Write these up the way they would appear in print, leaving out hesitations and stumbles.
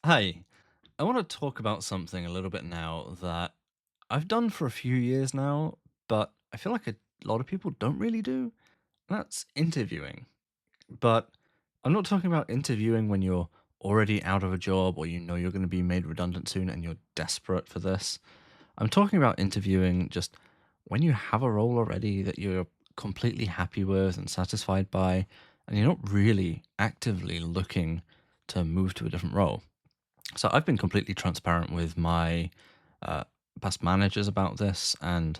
Hi, I want to talk about something a little bit now that I've done for a few years now, but I feel like a lot of people don't really do. And that's interviewing. But I'm not talking about interviewing when you're already out of a job or you know you're going to be made redundant soon and you're desperate for this. I'm talking about interviewing just when you have a role already that you're completely happy with and satisfied by, and you're not really actively looking to move to a different role. So I've been completely transparent with my uh, past managers about this, and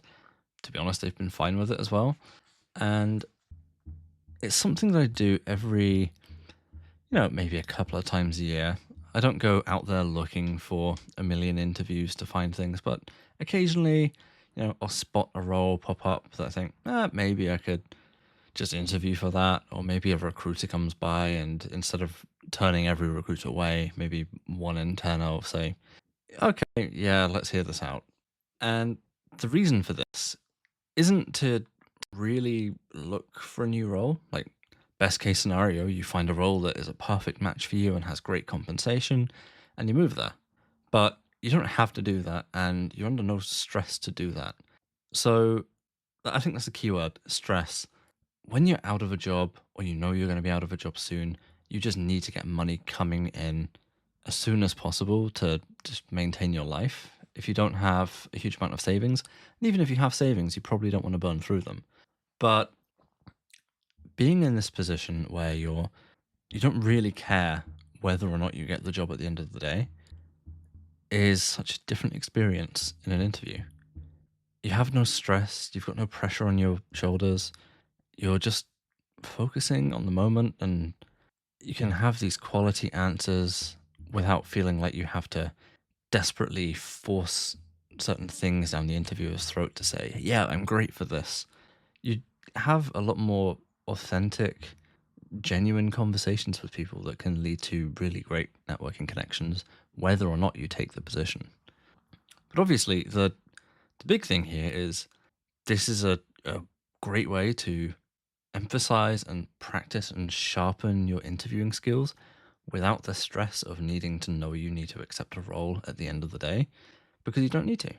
to be honest, they've been fine with it as well. And it's something that I do every, maybe a couple of times a year. I don't go out there looking for a million interviews to find things, but occasionally, I'll spot a role pop up that I think, maybe I could just interview for that, or maybe a recruiter comes by and instead of turning every recruiter away, maybe 1 in 10, I'll say, okay, yeah, let's hear this out. And the reason for this isn't to really look for a new role. Like, best case scenario, you find a role that is a perfect match for you and has great compensation, and you move there. But you don't have to do that, and you're under no stress to do that. So, I think that's the key word, stress. When you're out of a job or you know you're going to be out of a job soon, you just need to get money coming in as soon as possible to just maintain your life. If you don't have a huge amount of savings, and even if you have savings, you probably don't want to burn through them. But being in this position where you don't really care whether or not you get the job at the end of the day is such a different experience in an interview. You have no stress, you've got no pressure on your shoulders. You're just focusing on the moment, and you can have these quality answers without feeling like you have to desperately force certain things down the interviewer's throat to say, yeah, I'm great for this. You have a lot more authentic, genuine conversations with people that can lead to really great networking connections, whether or not you take the position. But obviously, the big thing here is this is a great way to emphasize and practice and sharpen your interviewing skills without the stress of needing to know you need to accept a role at the end of the day, because you don't need to.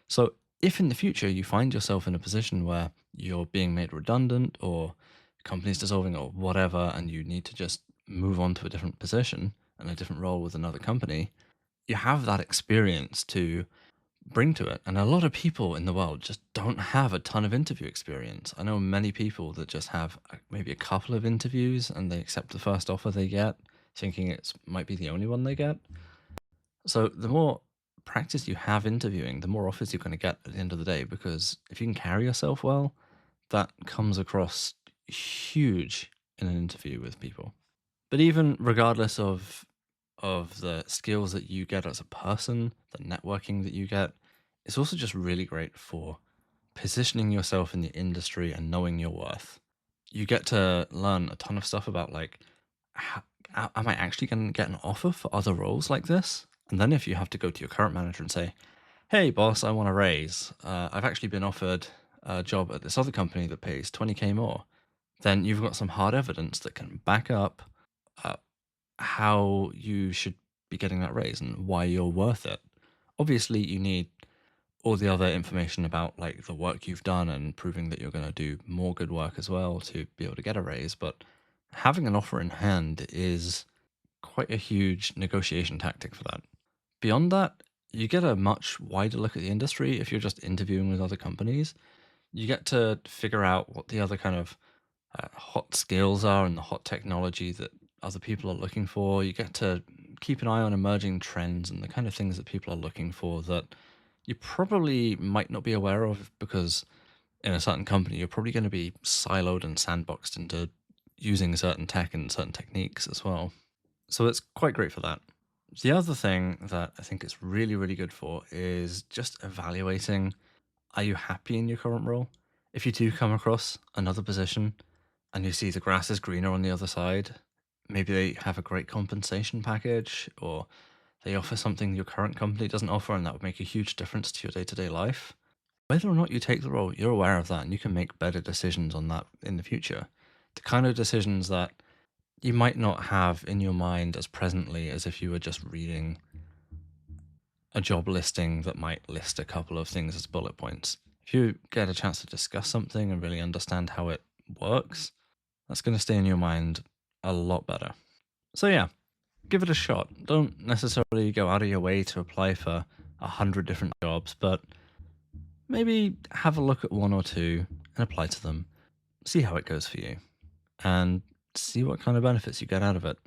So, if in the future you find yourself in a position where you're being made redundant or company's dissolving or whatever, and you need to just move on to a different position and a different role with another company, you have that experience to bring to it. And a lot of people in the world just don't have a ton of interview experience. I know many people that just have maybe a couple of interviews and they accept the first offer they get, thinking it's might be the only one they get. So the more practice you have interviewing, the more offers you're going to get at the end of the day. Because if you can carry yourself well, that comes across huge in an interview with people. But even regardless of the skills that you get as a person, the networking that you get, it's also just really great for positioning yourself in the industry and knowing your worth. You get to learn a ton of stuff about like, how, am I actually going to get an offer for other roles like this? And then if you have to go to your current manager and say, "Hey, boss, I want a raise. I've actually been offered a job at this other company that pays 20K more," then you've got some hard evidence that can back up uh, how you should be getting that raise and why you're worth it. Obviously, you need all the other information about like the work you've done and proving that you're going to do more good work as well to be able to get a raise. But having an offer in hand is quite a huge negotiation tactic for that. Beyond that, you get a much wider look at the industry if you're just interviewing with other companies. You get to figure out what the other kind of hot skills are and the hot technology that other people are looking for. You get to keep an eye on emerging trends and the kind of things that people are looking for that you probably might not be aware of, because in a certain company, you're probably going to be siloed and sandboxed into using certain tech and certain techniques as well. So it's quite great for that. The other thing that I think it's really, really good for is just evaluating, are you happy in your current role? If you do come across another position and you see the grass is greener on the other side, maybe they have a great compensation package or they offer something your current company doesn't offer, and that would make a huge difference to your day to day life. Whether or not you take the role, you're aware of that and you can make better decisions on that in the future. The kind of decisions that you might not have in your mind as presently as if you were just reading a job listing that might list a couple of things as bullet points. If you get a chance to discuss something and really understand how it works, that's going to stay in your mind a lot better. So, yeah, give it a shot. Don't necessarily go out of your way to apply for 100 different jobs, but maybe have a look at one or two and apply to them. See how it goes for you and see what kind of benefits you get out of it.